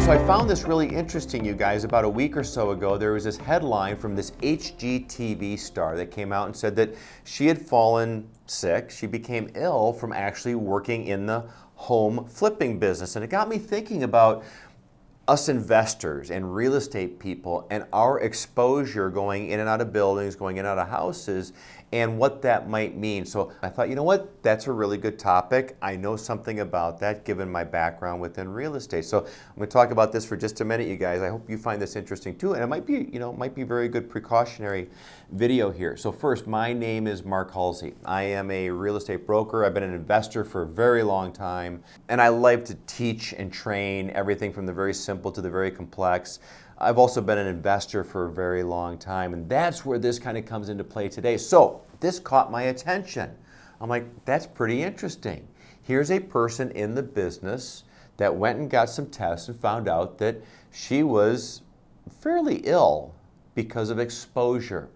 So I found this really interesting, you guys. About a week or so ago, there was this headline from this HGTV star that came out and said that she had fallen sick. She became ill from actually working in the home flipping business. And it got me thinking about us investors and real estate people and our exposure going in and out of buildings, going in and out of houses, and what that might mean. So I thought, you know what, that's a really good topic. I know something about that given my background within real estate. So I'm going to talk about this for just a minute, you guys. I hope you find this interesting too, and it might be, might be a very good precautionary video here. So first, my name is Mark Hulsey. I am a real estate broker. I've been an investor for a very long time, and I like to teach and train everything from the very simple to the very complex. I've also been an investor for a very long time, and that's where this kind of comes into play today. So this caught my attention. I'm like, that's pretty interesting. Here's a person in the business that went and got some tests and found out that she was fairly ill because of exposure.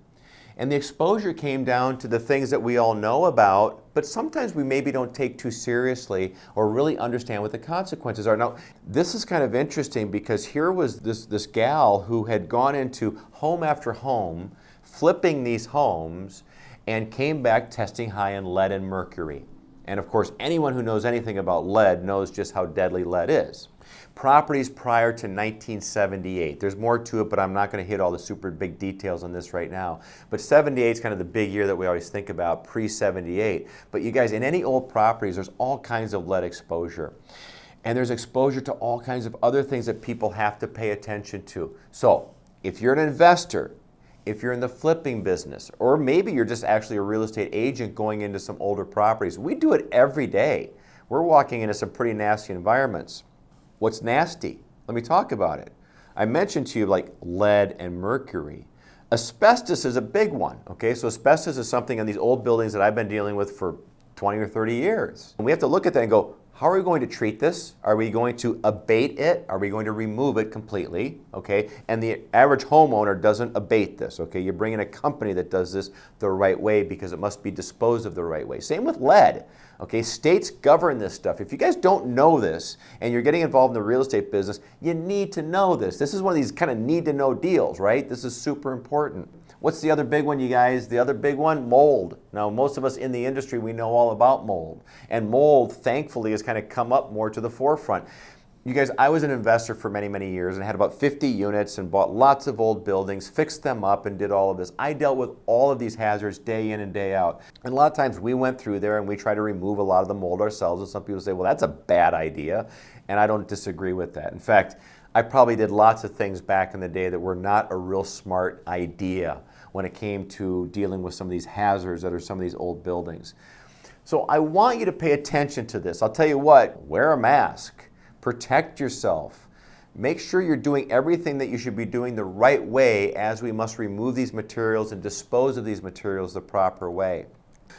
And the exposure came down to the things that we all know about, but sometimes we maybe don't take too seriously or really understand what the consequences are. Now, this is kind of interesting because here was this gal who had gone into home after home, flipping these homes, and came back testing high in lead and mercury. And of course, anyone who knows anything about lead knows just how deadly lead is. Properties prior to 1978. There's more to it, but I'm not going to hit all the super big details on this right now. But 78 is kind of the big year that we always think about, pre-78. But you guys, in any old properties, there's all kinds of lead exposure. And there's exposure to all kinds of other things that people have to pay attention to. So if you're an investor, if you're in the flipping business, or maybe you're just actually a real estate agent going into some older properties, we do it every day. We're walking into some pretty nasty environments. What's nasty? Let me talk about it. I mentioned to you like lead and mercury. Asbestos is a big one, okay? So asbestos is something in these old buildings that I've been dealing with for 20 or 30 years. And we have to look at that and go, how are we going to treat this? Are we going to abate it? Are we going to remove it completely? Okay, and the average homeowner doesn't abate this. Okay, you bring in a company that does this the right way because it must be disposed of the right way. Same with lead. Okay, states govern this stuff. If you guys don't know this and you're getting involved in the real estate business, you need to know this. This is one of these kind of need-to-know deals, right? This is super important. What's the other big one, you guys? The other big one, mold. Now, most of us in the industry, we know all about mold. And mold, thankfully, has kind of come up more to the forefront. You guys, I was an investor for many, many years and had about 50 units and bought lots of old buildings, fixed them up and did all of this. I dealt with all of these hazards day in and day out. And a lot of times we went through there and we try to remove a lot of the mold ourselves. And some people say, well, that's a bad idea. And I don't disagree with that. In fact, I probably did lots of things back in the day that were not a real smart idea when it came to dealing with some of these hazards that are some of these old buildings. So I want you to pay attention to this. I'll tell you what, wear a mask, protect yourself, make sure you're doing everything that you should be doing the right way as we must remove these materials and dispose of these materials the proper way.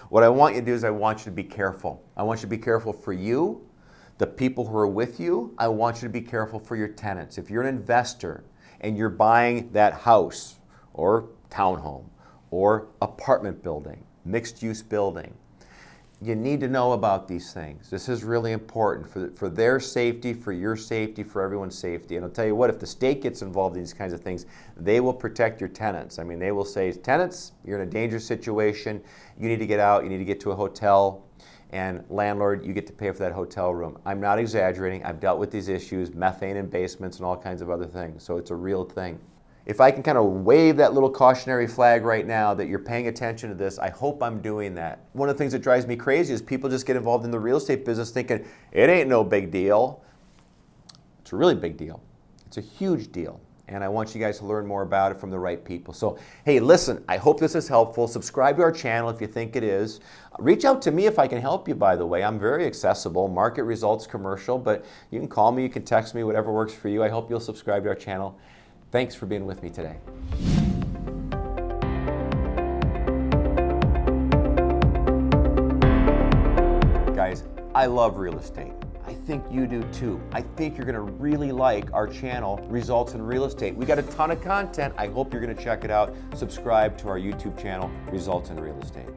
What I want you to do is I want you to be careful. I want you to be careful for you, the people who are with you. I want you to be careful for your tenants. If you're an investor and you're buying that house or townhome or apartment building, mixed-use building, you need to know about these things. This is really important for their safety, for your safety, for everyone's safety. And I'll tell you what, if the state gets involved in these kinds of things, they will protect your tenants. I mean, they will say, tenants, you're in a dangerous situation, you need to get out, you need to get to a hotel, and landlord, you get to pay for that hotel room. I'm not exaggerating. I've dealt with these issues, methane in basements and all kinds of other things, so it's a real thing. If I can kind of wave that little cautionary flag right now that you're paying attention to this, I hope I'm doing that. One of the things that drives me crazy is people just get involved in the real estate business thinking, it ain't no big deal. It's a really big deal. It's a huge deal. And I want you guys to learn more about it from the right people. So, hey, listen, I hope this is helpful. Subscribe to our channel if you think it is. Reach out to me if I can help you, by the way. I'm very accessible, market results commercial, but you can call me, you can text me, whatever works for you. I hope you'll subscribe to our channel. Thanks for being with me today. Guys, I love real estate. I think you do too. I think you're gonna really like our channel, Results in Real Estate. We got a ton of content. I hope you're gonna check it out. Subscribe to our YouTube channel, Results in Real Estate.